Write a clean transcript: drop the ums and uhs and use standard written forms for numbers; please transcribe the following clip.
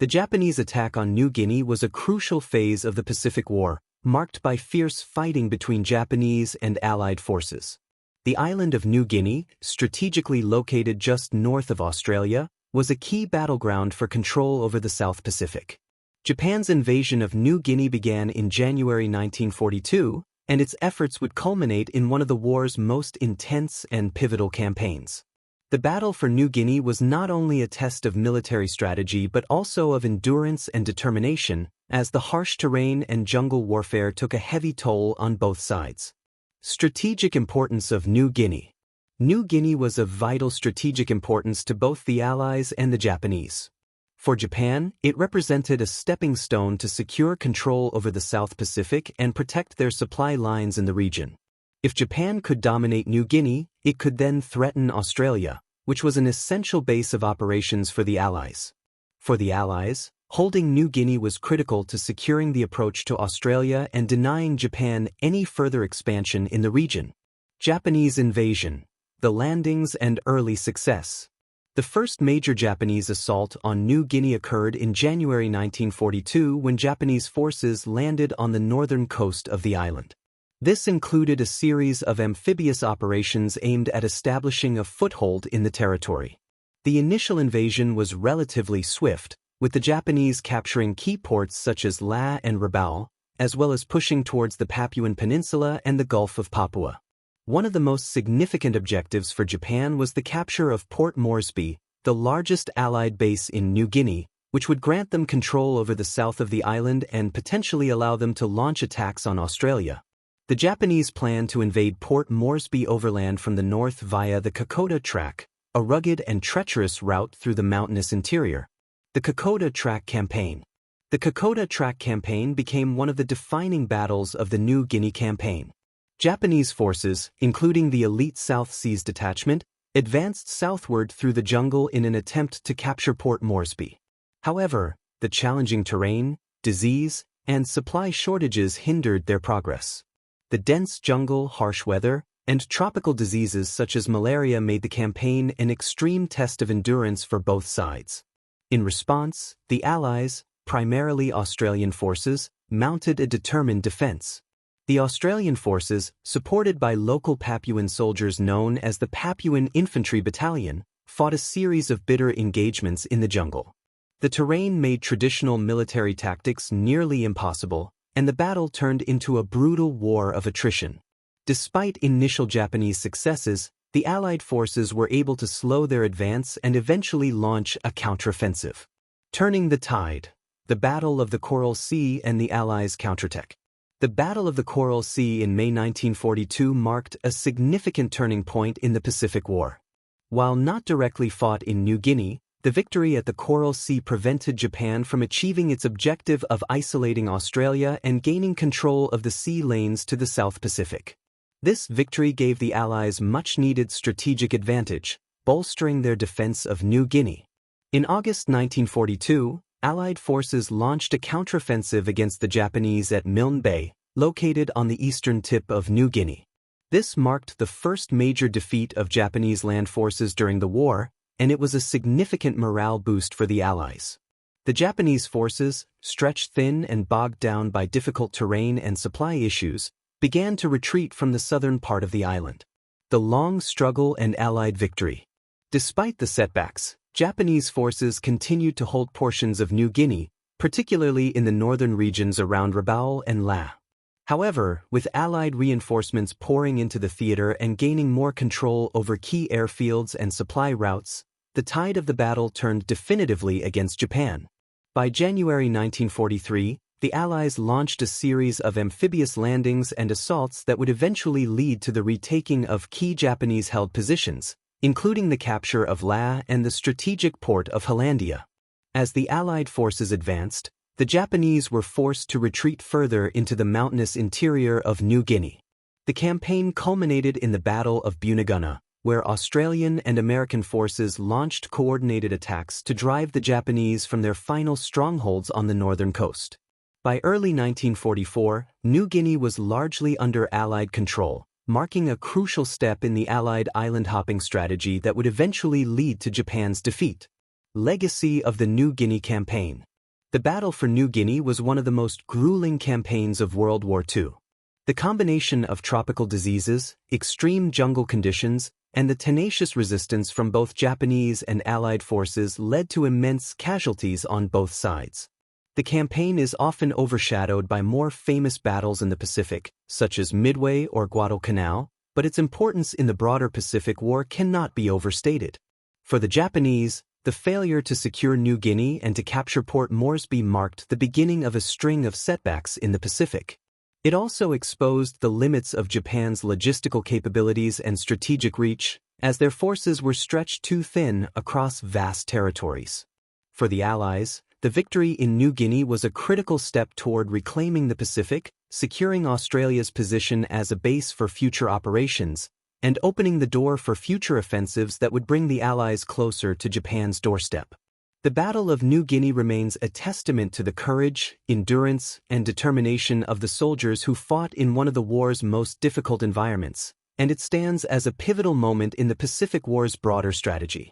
The Japanese attack on New Guinea was a crucial phase of the Pacific War, marked by fierce fighting between Japanese and Allied forces. The island of New Guinea, strategically located just north of Australia, was a key battleground for control over the South Pacific. Japan's invasion of New Guinea began in January 1942, and its efforts would culminate in one of the war's most intense and pivotal campaigns. The battle for New Guinea was not only a test of military strategy but also of endurance and determination, as the harsh terrain and jungle warfare took a heavy toll on both sides. Strategic importance of New Guinea. New Guinea was of vital strategic importance to both the Allies and the Japanese. For Japan, it represented a stepping stone to secure control over the South Pacific and protect their supply lines in the region. If Japan could dominate New Guinea, it could then threaten Australia, which was an essential base of operations for the Allies. For the Allies, holding New Guinea was critical to securing the approach to Australia and denying Japan any further expansion in the region. Japanese invasion, the landings and early success. The first major Japanese assault on New Guinea occurred in January 1942 when Japanese forces landed on the northern coast of the island. This included a series of amphibious operations aimed at establishing a foothold in the territory. The initial invasion was relatively swift, with the Japanese capturing key ports such as La and Rabaul, as well as pushing towards the Papuan Peninsula and the Gulf of Papua. One of the most significant objectives for Japan was the capture of Port Moresby, the largest Allied base in New Guinea, which would grant them control over the south of the island and potentially allow them to launch attacks on Australia. The Japanese planned to invade Port Moresby overland from the north via the Kokoda Track, a rugged and treacherous route through the mountainous interior. The Kokoda Track Campaign. The Kokoda Track Campaign became one of the defining battles of the New Guinea campaign. Japanese forces, including the elite South Seas Detachment, advanced southward through the jungle in an attempt to capture Port Moresby. However, the challenging terrain, disease, and supply shortages hindered their progress. The dense jungle, harsh weather, and tropical diseases such as malaria made the campaign an extreme test of endurance for both sides. In response, the Allies, primarily Australian forces, mounted a determined defense. The Australian forces, supported by local Papuan soldiers known as the Papuan Infantry Battalion, fought a series of bitter engagements in the jungle. The terrain made traditional military tactics nearly impossible, and the battle turned into a brutal war of attrition. Despite initial Japanese successes, the Allied forces were able to slow their advance and eventually launch a counteroffensive. Turning the tide. The Battle of the Coral Sea and the Allies' counterattack. The Battle of the Coral Sea in May 1942 marked a significant turning point in the Pacific War. While not directly fought in New Guinea, the victory at the Coral Sea prevented Japan from achieving its objective of isolating Australia and gaining control of the sea lanes to the South Pacific. This victory gave the Allies much-needed strategic advantage, bolstering their defense of New Guinea. In August 1942, Allied forces launched a counteroffensive against the Japanese at Milne Bay, located on the eastern tip of New Guinea. This marked the first major defeat of Japanese land forces during the war, and it was a significant morale boost for the Allies. The Japanese forces, stretched thin and bogged down by difficult terrain and supply issues, began to retreat from the southern part of the island. The long struggle and Allied victory. Despite the setbacks, Japanese forces continued to hold portions of New Guinea, particularly in the northern regions around Rabaul and La. However, with Allied reinforcements pouring into the theater and gaining more control over key airfields and supply routes, the tide of the battle turned definitively against Japan. By January 1943, the Allies launched a series of amphibious landings and assaults that would eventually lead to the retaking of key Japanese-held positions, including the capture of La and the strategic port of Hollandia. As the Allied forces advanced, the Japanese were forced to retreat further into the mountainous interior of New Guinea. The campaign culminated in the Battle of Bunagana, where Australian and American forces launched coordinated attacks to drive the Japanese from their final strongholds on the northern coast. By early 1944, New Guinea was largely under Allied control, marking a crucial step in the Allied island-hopping strategy that would eventually lead to Japan's defeat. Legacy of the New Guinea Campaign. The battle for New Guinea was one of the most grueling campaigns of World War II. The combination of tropical diseases, extreme jungle conditions, and the tenacious resistance from both Japanese and Allied forces led to immense casualties on both sides. The campaign is often overshadowed by more famous battles in the Pacific, such as Midway or Guadalcanal, but its importance in the broader Pacific War cannot be overstated. For the Japanese, the failure to secure New Guinea and to capture Port Moresby marked the beginning of a string of setbacks in the Pacific. It also exposed the limits of Japan's logistical capabilities and strategic reach, as their forces were stretched too thin across vast territories. For the Allies, the victory in New Guinea was a critical step toward reclaiming the Pacific, securing Australia's position as a base for future operations, and opening the door for future offensives that would bring the Allies closer to Japan's doorstep. The Battle of New Guinea remains a testament to the courage, endurance, and determination of the soldiers who fought in one of the war's most difficult environments, and it stands as a pivotal moment in the Pacific War's broader strategy.